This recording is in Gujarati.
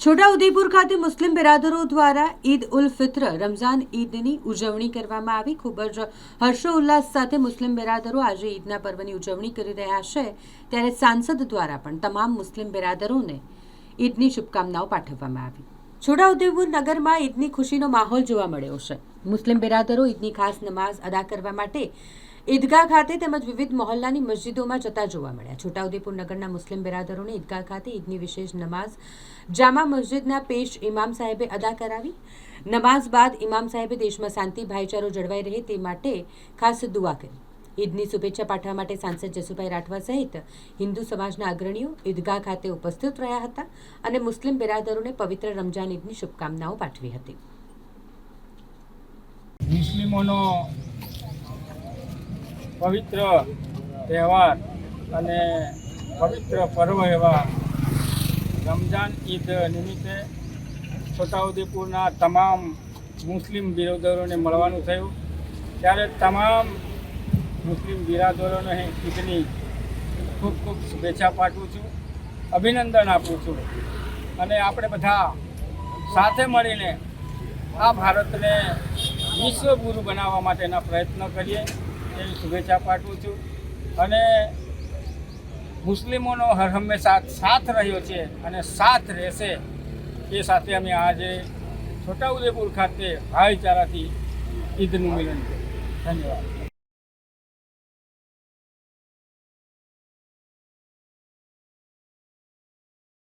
છોટાઉદેપુર ખાતે મુસ્લિમ બિરાદરો દ્વારા ઈદ ઉલ ફિત્ર રમઝાન ઈદની ઉજવણી કરવામાં આવી। ખૂબ જ હર્ષોલ્લાસ સાથે મુસ્લિમ બિરાદરો આજે ઈદના પર્વની ઉજવણી કરી રહ્યા છે, ત્યારે સાંસદ દ્વારા પણ તમામ મુસ્લિમ બિરાદરોને ઈદની શુભકામનાઓ પાઠવવામાં આવી। છોટાઉદેપુર નગરમાં ઈદની ખુશીનો માહોલ જોવા મળ્યો છે। મુસ્લિમ બિરાદરો ઈદની ખાસ નમાઝ અદા કરવા માટે ઈદગાહ ખાતે તેમજ વિવિધ મહોલ્લાની મસ્જિદોમાં જતા જોવા મળ્યા। છોટાઉદેપુર નગરના મુસ્લિમ બિરાદરોને ઈદગાહ ખાતે ઈદની વિશેષ નમાઝ જામા મસ્જિદના પેશ ઇમામ સાહેબે અદા કરાવી। નમાઝ બાદ ઇમામ સાહેબે દેશમાં શાંતિ ભાઈચારો જળવાઈ રહે તે માટે ખાસ દુઆ કરી। ઈદની શુભેચ્છા પાઠવવા માટે સાંસદ જસુભાઈ રાઠવા સહિત હિન્દુ સમાજના અગ્રણીઓ ઈદગાહ ખાતે ઉપસ્થિત રહ્યા હતા અને મુસ્લિમ બિરાદરોને પવિત્ર રમજાન ઈદની શુભકામનાઓ પાઠવી હતી। મુસ્લિમોનો પવિત્ર તહેવાર અને પવિત્ર પર્વ એવા રમજાન ઈદ નિમિત્તે છોટાઉદેપુરના તમામ મુસ્લિમ બિરાદરોને મળવાનું થયું, ત્યારે તમામ મુસ્લિમ બિરાદરોને ઈદની ખૂબ ખૂબ શુભેચ્છા પાઠવું છું, અભિનંદન આપું છું અને આપણે બધા સાથે મળીને આ ભારતને વિશ્વગુરુ બનાવવા માટેના પ્રયત્ન કરીએ એવી શુભેચ્છા પાઠવું છું। અને મુસ્લિમોનો હર હંમેશા સાથ રહ્યો છે અને સાથ રહેશે એ સાથે અમે આજે છોટાઉદેપુર ખાતે ભાઈચારાથી ઈદનું મિલન કર્યું। ધન્યવાદ।